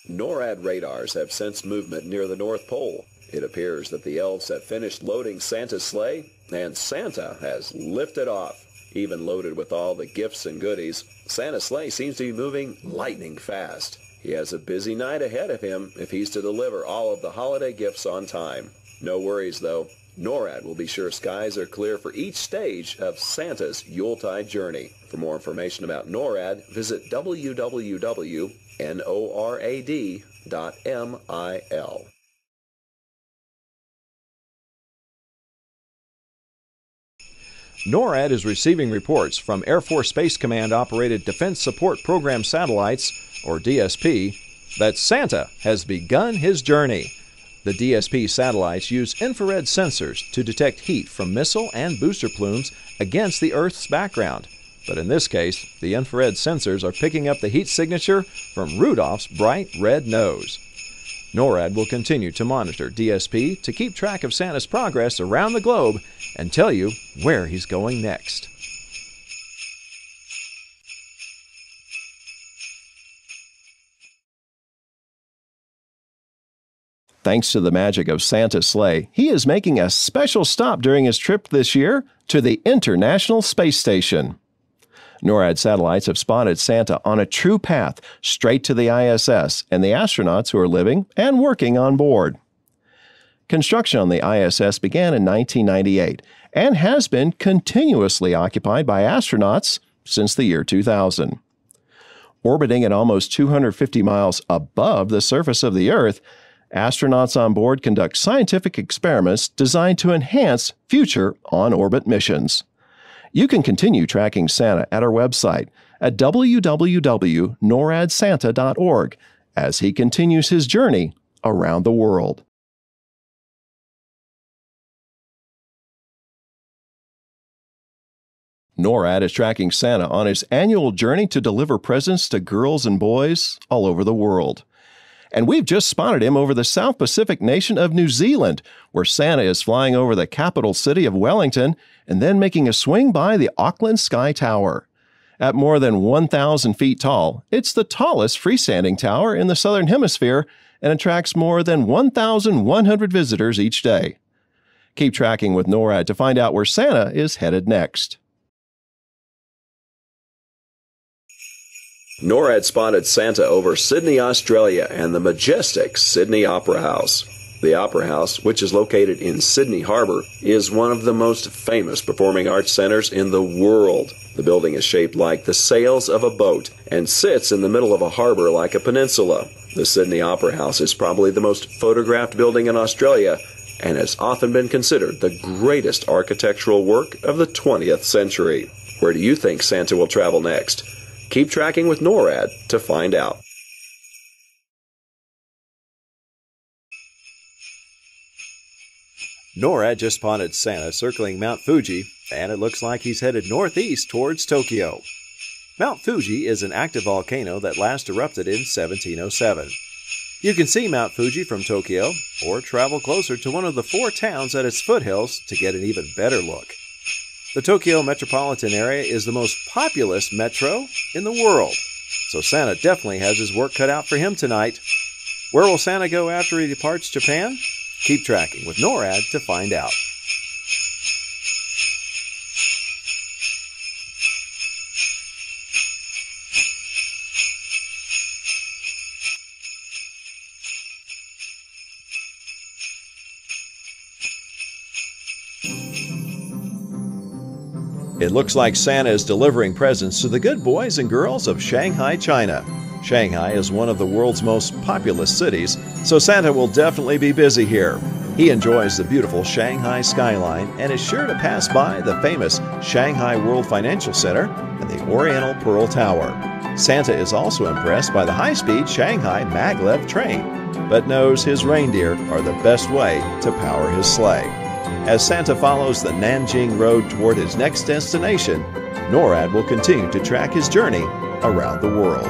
NORAD radars have sensed movement near the North Pole. It appears that the elves have finished loading Santa's sleigh, and Santa has lifted off. Even loaded with all the gifts and goodies, Santa's sleigh seems to be moving lightning fast. He has a busy night ahead of him if he's to deliver all of the holiday gifts on time. No worries, though. NORAD will be sure skies are clear for each stage of Santa's Yuletide journey. For more information about NORAD, visit www.norad.mil. NORAD is receiving reports from Air Force Space Command-operated Defense Support Program satellites, or DSP, that Santa has begun his journey. The DSP satellites use infrared sensors to detect heat from missile and booster plumes against the Earth's background. But in this case, the infrared sensors are picking up the heat signature from Rudolph's bright red nose. NORAD will continue to monitor DSP to keep track of Santa's progress around the globe and tell you where he's going next. Thanks to the magic of Santa's sleigh, he is making a special stop during his trip this year to the International Space Station. NORAD satellites have spotted Santa on a true path straight to the ISS and the astronauts who are living and working on board. Construction on the ISS began in 1998 and has been continuously occupied by astronauts since the year 2000. Orbiting at almost 250 miles above the surface of the Earth, astronauts on board conduct scientific experiments designed to enhance future on-orbit missions. You can continue tracking Santa at our website at www.noradsanta.org as he continues his journey around the world. NORAD is tracking Santa on his annual journey to deliver presents to girls and boys all over the world. And we've just spotted him over the South Pacific nation of New Zealand, where Santa is flying over the capital city of Wellington and then making a swing by the Auckland Sky Tower. At more than 1,000 feet tall, it's the tallest freestanding tower in the Southern Hemisphere and attracts more than 1,100 visitors each day. Keep tracking with NORAD to find out where Santa is headed next. NORAD spotted Santa over Sydney, Australia, and the majestic Sydney Opera House. The Opera House, which is located in Sydney Harbour, is one of the most famous performing arts centers in the world. The building is shaped like the sails of a boat and sits in the middle of a harbour like a peninsula. The Sydney Opera House is probably the most photographed building in Australia and has often been considered the greatest architectural work of the 20th century. Where do you think Santa will travel next? Keep tracking with NORAD to find out. NORAD just spotted Santa circling Mount Fuji, and it looks like he's headed northeast towards Tokyo. Mount Fuji is an active volcano that last erupted in 1707. You can see Mount Fuji from Tokyo, or travel closer to one of the 4 towns at its foothills to get an even better look. The Tokyo metropolitan area is the most populous metro in the world, so Santa definitely has his work cut out for him tonight. Where will Santa go after he departs Japan? Keep tracking with NORAD to find out. It looks like Santa is delivering presents to the good boys and girls of Shanghai, China. Shanghai is one of the world's most populous cities, so Santa will definitely be busy here. He enjoys the beautiful Shanghai skyline and is sure to pass by the famous Shanghai World Financial Center and the Oriental Pearl Tower. Santa is also impressed by the high-speed Shanghai maglev train, but knows his reindeer are the best way to power his sleigh. As Santa follows the Nanjing Road toward his next destination, NORAD will continue to track his journey around the world.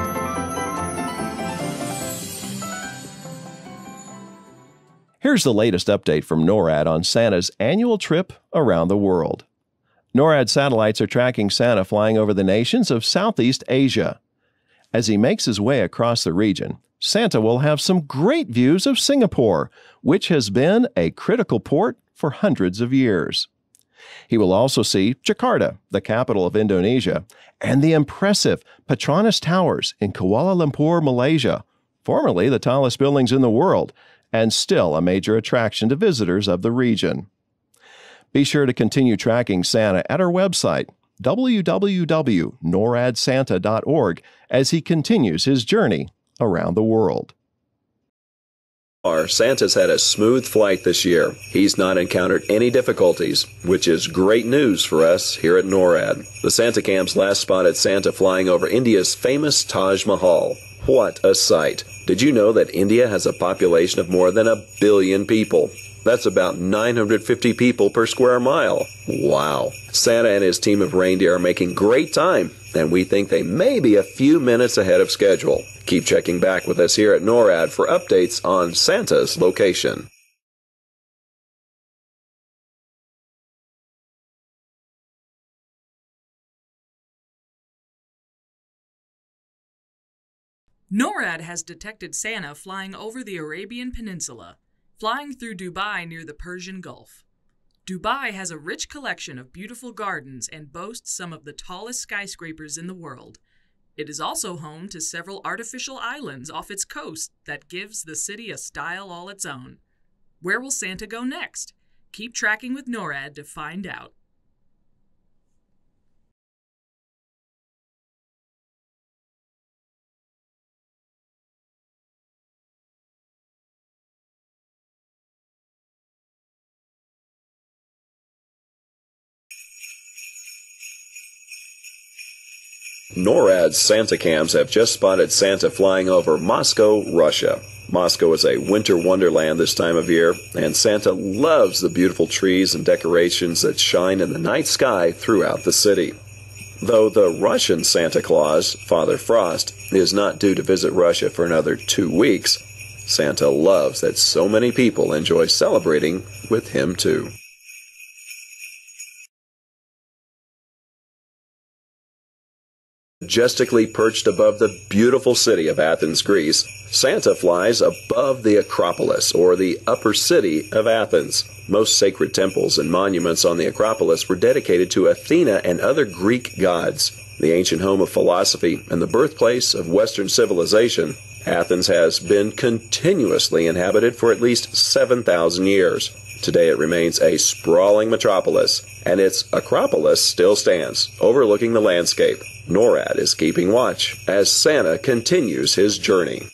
Here's the latest update from NORAD on Santa's annual trip around the world. NORAD satellites are tracking Santa flying over the nations of Southeast Asia. As he makes his way across the region, Santa will have some great views of Singapore, which has been a critical port for hundreds of years. He will also see Jakarta, the capital of Indonesia, and the impressive Petronas Towers in Kuala Lumpur, Malaysia, formerly the tallest buildings in the world, and still a major attraction to visitors of the region. Be sure to continue tracking Santa at our website, www.noradsanta.org, as he continues his journey around the world. Santa's had a smooth flight this year. He's not encountered any difficulties, which is great news for us here at NORAD. The Santa Cams last spotted Santa flying over India's famous Taj Mahal. What a sight! Did you know that India has a population of more than 1 billion people? That's about 950 people per square mile. Wow! Santa and his team of reindeer are making great time, and we think they may be a few minutes ahead of schedule. Keep checking back with us here at NORAD for updates on Santa's location. NORAD has detected Santa flying over the Arabian Peninsula, flying through Dubai near the Persian Gulf. Dubai has a rich collection of beautiful gardens and boasts some of the tallest skyscrapers in the world. It is also home to several artificial islands off its coast that gives the city a style all its own. Where will Santa go next? Keep tracking with NORAD to find out. NORAD's Santa Cams have just spotted Santa flying over Moscow, Russia. Moscow is a winter wonderland this time of year, and Santa loves the beautiful trees and decorations that shine in the night sky throughout the city. Though the Russian Santa Claus, Father Frost, is not due to visit Russia for another 2 weeks, Santa loves that so many people enjoy celebrating with him too. Majestically perched above the beautiful city of Athens, Greece, Santa flies above the Acropolis, or the upper city of Athens. Most sacred temples and monuments on the Acropolis were dedicated to Athena and other Greek gods. The ancient home of philosophy and the birthplace of Western civilization, Athens has been continuously inhabited for at least 7,000 years. Today it remains a sprawling metropolis, and its Acropolis still stands, overlooking the landscape. NORAD is keeping watch as Santa continues his journey.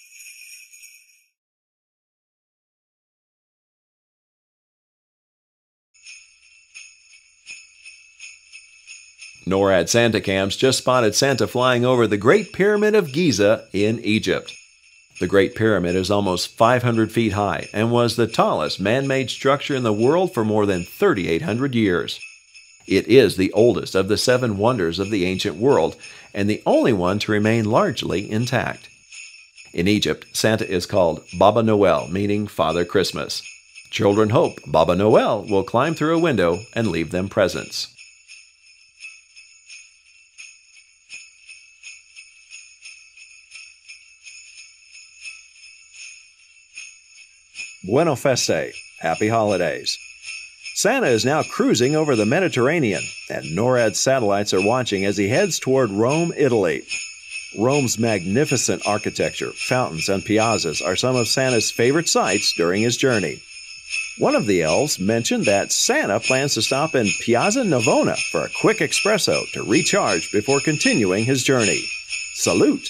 NORAD Santa Cams just spotted Santa flying over the Great Pyramid of Giza in Egypt. The Great Pyramid is almost 500 feet high and was the tallest man-made structure in the world for more than 3,800 years. It is the oldest of the 7 wonders of the ancient world and the only one to remain largely intact. In Egypt, Santa is called Baba Noel, meaning Father Christmas. Children hope Baba Noel will climb through a window and leave them presents. Buona Feste, Happy Holidays. Santa is now cruising over the Mediterranean, and NORAD satellites are watching as he heads toward Rome, Italy. Rome's magnificent architecture, fountains, and piazzas are some of Santa's favorite sights during his journey. One of the elves mentioned that Santa plans to stop in Piazza Navona for a quick espresso to recharge before continuing his journey. Salute!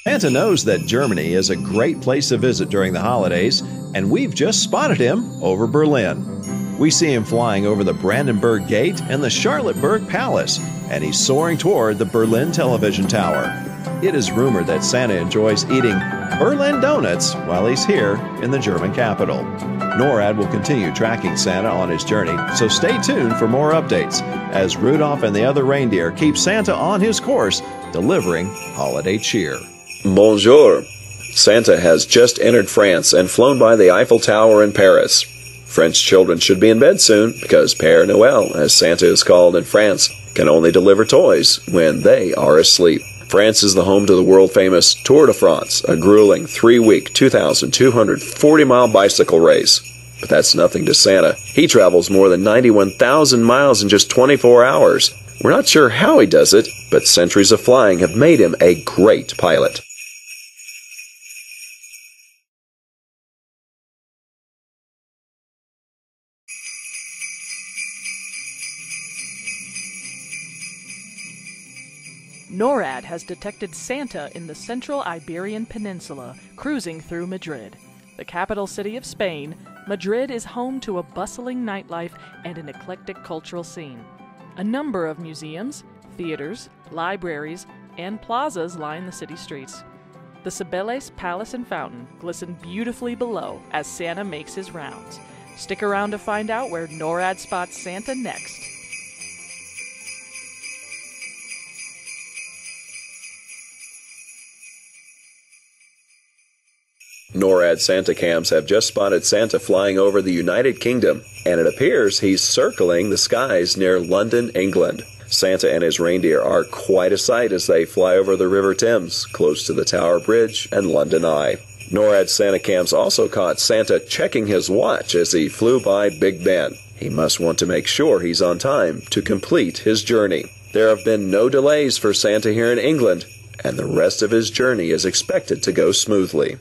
Santa knows that Germany is a great place to visit during the holidays, and we've just spotted him over Berlin. We see him flying over the Brandenburg Gate and the Charlottenburg Palace, and he's soaring toward the Berlin Television Tower. It is rumored that Santa enjoys eating Berlin donuts while he's here in the German capital. NORAD will continue tracking Santa on his journey, so stay tuned for more updates as Rudolph and the other reindeer keep Santa on his course delivering holiday cheer. Bonjour. Santa has just entered France and flown by the Eiffel Tower in Paris. French children should be in bed soon because Père Noël, as Santa is called in France, can only deliver toys when they are asleep. France is the home to the world-famous Tour de France, a grueling 3-week, 2,240-mile bicycle race. But that's nothing to Santa. He travels more than 91,000 miles in just 24 hours. We're not sure how he does it, but centuries of flying have made him a great pilot. NORAD has detected Santa in the central Iberian Peninsula, cruising through Madrid. The capital city of Spain, Madrid is home to a bustling nightlife and an eclectic cultural scene. A number of museums, theaters, libraries, and plazas line the city streets. The Cibeles Palace and Fountain glisten beautifully below as Santa makes his rounds. Stick around to find out where NORAD spots Santa next. NORAD Santa cams have just spotted Santa flying over the United Kingdom, and it appears he's circling the skies near London, England. Santa and his reindeer are quite a sight as they fly over the River Thames, close to the Tower Bridge and London Eye. NORAD Santa cams also caught Santa checking his watch as he flew by Big Ben. He must want to make sure he's on time to complete his journey. There have been no delays for Santa here in England, and the rest of his journey is expected to go smoothly.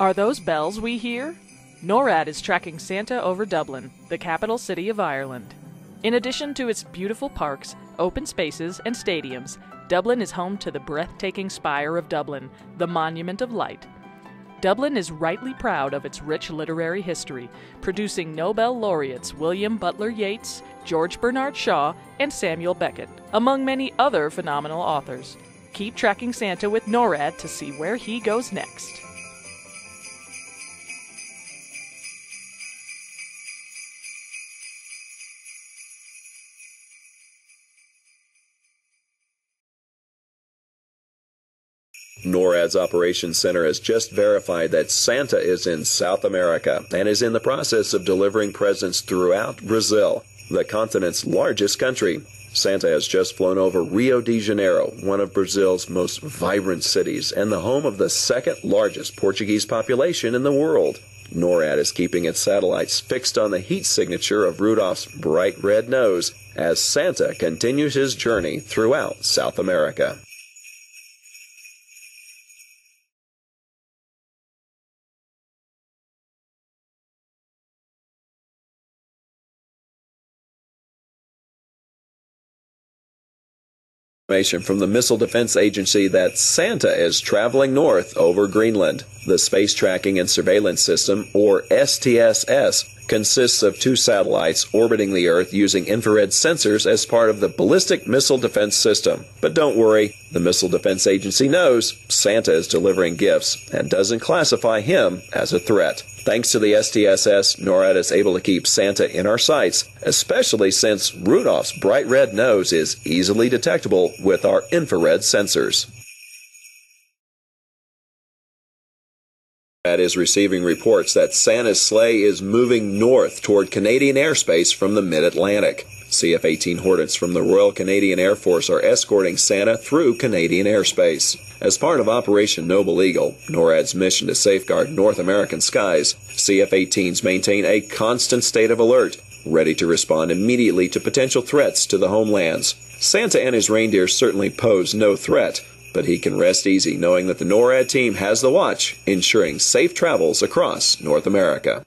Are those bells we hear? NORAD is tracking Santa over Dublin, the capital city of Ireland. In addition to its beautiful parks, open spaces, and stadiums, Dublin is home to the breathtaking Spire of Dublin, the Monument of Light. Dublin is rightly proud of its rich literary history, producing Nobel laureates William Butler Yeats, George Bernard Shaw, and Samuel Beckett, among many other phenomenal authors. Keep tracking Santa with NORAD to see where he goes next. NORAD's Operations Center has just verified that Santa is in South America and is in the process of delivering presents throughout Brazil, the continent's largest country. Santa has just flown over Rio de Janeiro, one of Brazil's most vibrant cities and the home of the second largest Portuguese population in the world. NORAD is keeping its satellites fixed on the heat signature of Rudolph's bright red nose as Santa continues his journey throughout South America. From the Missile Defense Agency that Santa is traveling north over Greenland. The Space Tracking and Surveillance System, or STSS, consists of 2 satellites orbiting the Earth using infrared sensors as part of the Ballistic Missile Defense System. But don't worry, the Missile Defense Agency knows Santa is delivering gifts and doesn't classify him as a threat. Thanks to the STSS, NORAD is able to keep Santa in our sights, especially since Rudolph's bright red nose is easily detectable with our infrared sensors. NORAD is receiving reports that Santa's sleigh is moving north toward Canadian airspace from the mid-Atlantic. CF-18 Hornets from the Royal Canadian Air Force are escorting Santa through Canadian airspace. As part of Operation Noble Eagle, NORAD's mission to safeguard North American skies, CF-18s maintain a constant state of alert, ready to respond immediately to potential threats to the homelands. Santa and his reindeer certainly pose no threat, but he can rest easy knowing that the NORAD team has the watch, ensuring safe travels across North America.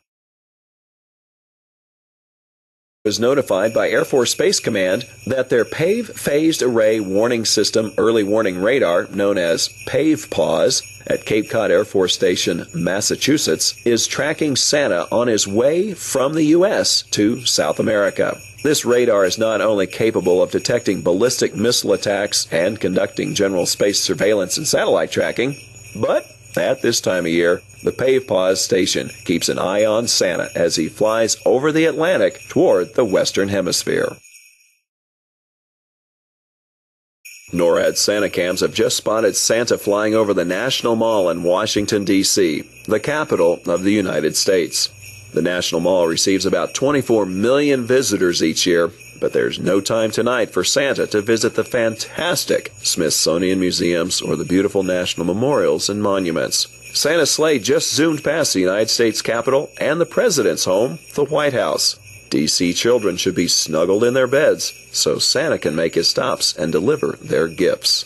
Was notified by Air Force Space Command that their PAVE Phased Array Warning System Early Warning Radar, known as PAVE-PAWS, at Cape Cod Air Force Station, Massachusetts, is tracking Santa on his way from the U.S. to South America. This radar is not only capable of detecting ballistic missile attacks and conducting general space surveillance and satellite tracking, but At this time of year, the Pave Pause station keeps an eye on Santa as he flies over the Atlantic toward the Western Hemisphere. NORAD Santa cams have just spotted Santa flying over the National Mall in Washington, D.C., the capital of the United States. The National Mall receives about 24 million visitors each year, but there's no time tonight for Santa to visit the fantastic Smithsonian museums or the beautiful national memorials and monuments. Santa's sleigh just zoomed past the United States Capitol and the President's home, the White House. D.C. children should be snuggled in their beds so Santa can make his stops and deliver their gifts.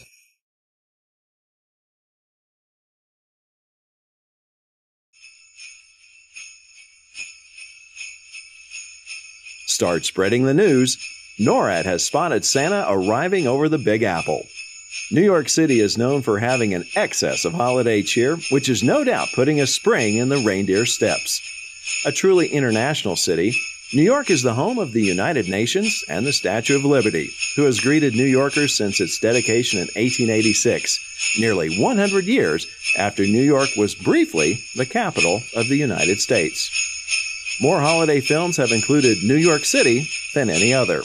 Start spreading the news. NORAD has spotted Santa arriving over the Big Apple. New York City is known for having an excess of holiday cheer, which is no doubt putting a spring in the reindeer steps. A truly international city, New York is the home of the United Nations and the Statue of Liberty, who has greeted New Yorkers since its dedication in 1886, nearly 100 years after New York was briefly the capital of the United States. More holiday films have included New York City than any other.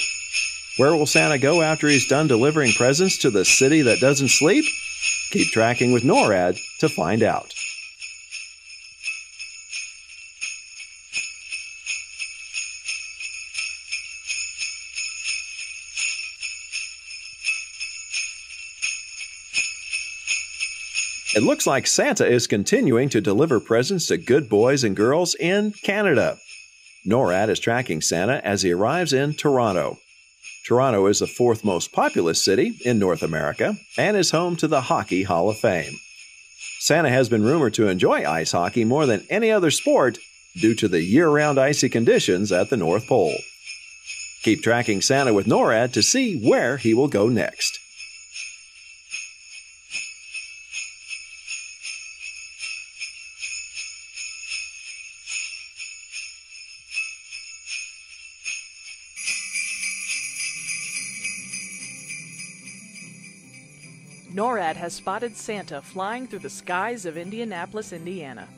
Where will Santa go after he's done delivering presents to the city that doesn't sleep? Keep tracking with NORAD to find out. It looks like Santa is continuing to deliver presents to good boys and girls in Canada. NORAD is tracking Santa as he arrives in Toronto. Toronto is the fourth most populous city in North America and is home to the Hockey Hall of Fame. Santa has been rumored to enjoy ice hockey more than any other sport due to the year-round icy conditions at the North Pole. Keep tracking Santa with NORAD to see where he will go next. NORAD has spotted Santa flying through the skies of Indianapolis, Indiana.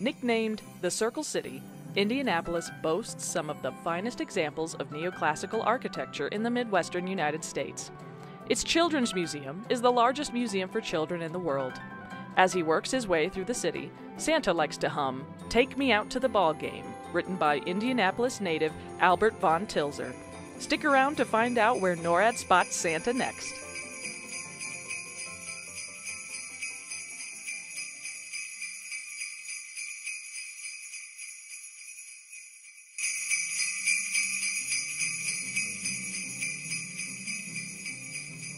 Nicknamed the Circle City, Indianapolis boasts some of the finest examples of neoclassical architecture in the Midwestern United States. Its Children's Museum is the largest museum for children in the world. As he works his way through the city, Santa likes to hum "Take Me Out to the Ball Game," written by Indianapolis native Albert von Tilzer. Stick around to find out where NORAD spots Santa next.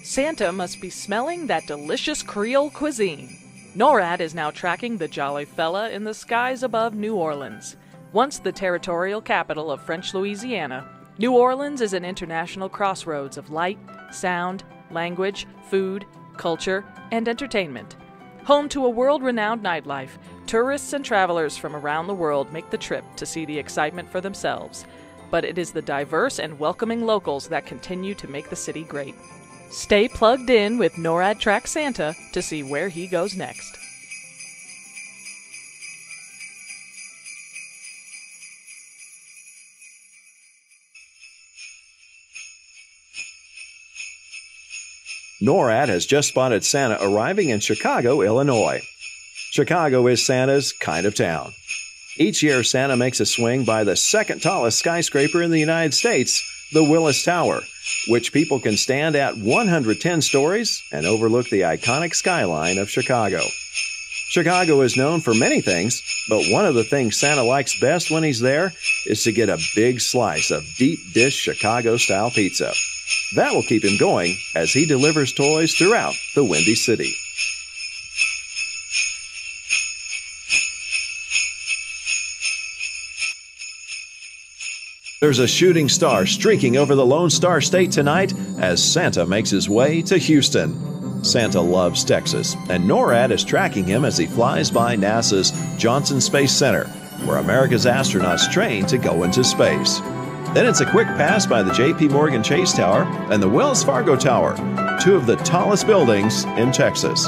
Santa must be smelling that delicious Creole cuisine. NORAD is now tracking the jolly fella in the skies above New Orleans. Once the territorial capital of French Louisiana, New Orleans is an international crossroads of light, sound, language, food, culture, and entertainment. Home to a world-renowned nightlife, tourists and travelers from around the world make the trip to see the excitement for themselves. But it is the diverse and welcoming locals that continue to make the city great. Stay plugged in with NORAD Track Santa to see where he goes next. NORAD has just spotted Santa arriving in Chicago, Illinois. Chicago is Santa's kind of town. Each year, Santa makes a swing by the second tallest skyscraper in the United States, the Willis Tower, which people can stand at 110 stories and overlook the iconic skyline of Chicago. Chicago is known for many things, but one of the things Santa likes best when he's there is to get a big slice of deep dish Chicago-style pizza. That will keep him going as he delivers toys throughout the Windy City. There's a shooting star streaking over the Lone Star State tonight as Santa makes his way to Houston. Santa loves Texas, and NORAD is tracking him as he flies by NASA's Johnson Space Center, where America's astronauts train to go into space. Then it's a quick pass by the J.P. Morgan Chase Tower and the Wells Fargo Tower, two of the tallest buildings in Texas.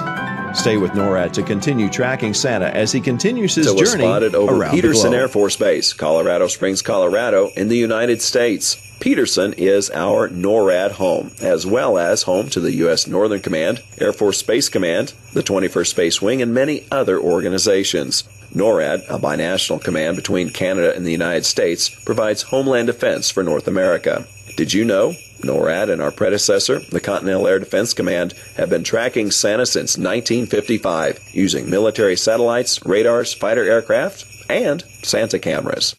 Stay with NORAD to continue tracking Santa as he continues his Santa was journey spotted over around Peterson the Air globe. Force Base, Colorado Springs, Colorado, in the United States. Peterson is our NORAD home, as well as home to the U.S. Northern Command, Air Force Space Command, the 21st Space Wing, and many other organizations. NORAD, a binational command between Canada and the United States, provides homeland defense for North America. Did you know NORAD and our predecessor, the Continental Air Defense Command, have been tracking Santa since 1955 using military satellites, radars, fighter aircraft, and Santa cameras?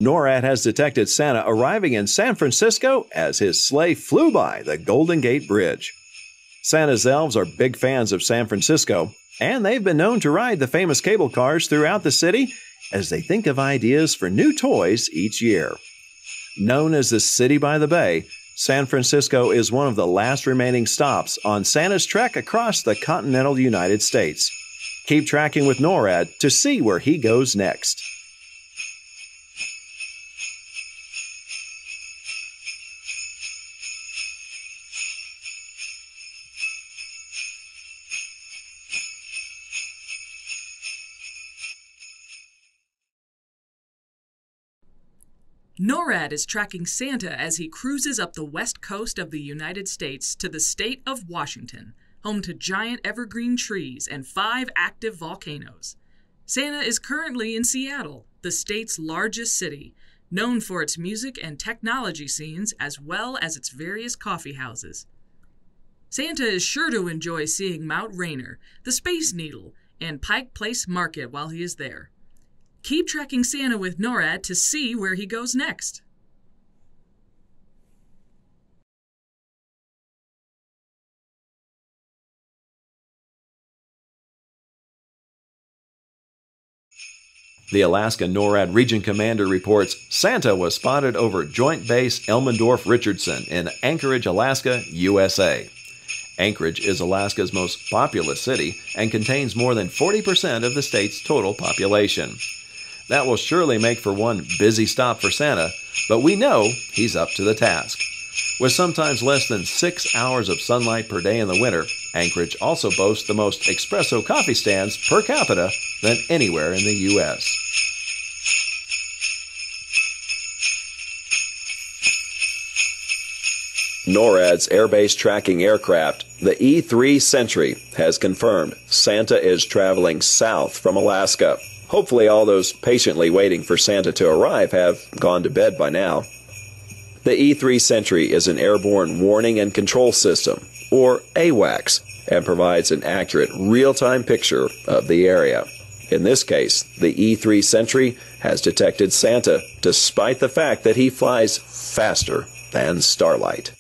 NORAD has detected Santa arriving in San Francisco as his sleigh flew by the Golden Gate Bridge. Santa's elves are big fans of San Francisco, and they've been known to ride the famous cable cars throughout the city as they think of ideas for new toys each year. Known as the City by the Bay, San Francisco is one of the last remaining stops on Santa's trek across the continental United States. Keep tracking with NORAD to see where he goes next. NORAD is tracking Santa as he cruises up the west coast of the United States to the state of Washington, home to giant evergreen trees and 5 active volcanoes. Santa is currently in Seattle, the state's largest city, known for its music and technology scenes as well as its various coffee houses. Santa is sure to enjoy seeing Mount Rainier, the Space Needle, and Pike Place Market while he is there. Keep tracking Santa with NORAD to see where he goes next. The Alaska NORAD Region Commander reports Santa was spotted over Joint Base Elmendorf-Richardson in Anchorage, Alaska, USA. Anchorage is Alaska's most populous city and contains more than 40% of the state's total population. That will surely make for one busy stop for Santa, but we know he's up to the task. With sometimes less than 6 hours of sunlight per day in the winter, Anchorage also boasts the most espresso coffee stands per capita than anywhere in the U.S. NORAD's air-based tracking aircraft, the E-3 Sentry, has confirmed Santa is traveling south from Alaska. Hopefully all those patiently waiting for Santa to arrive have gone to bed by now. The E-3 Sentry is an airborne warning and control system, or AWACS, and provides an accurate real-time picture of the area. In this case, the E-3 Sentry has detected Santa, despite the fact that he flies faster than starlight.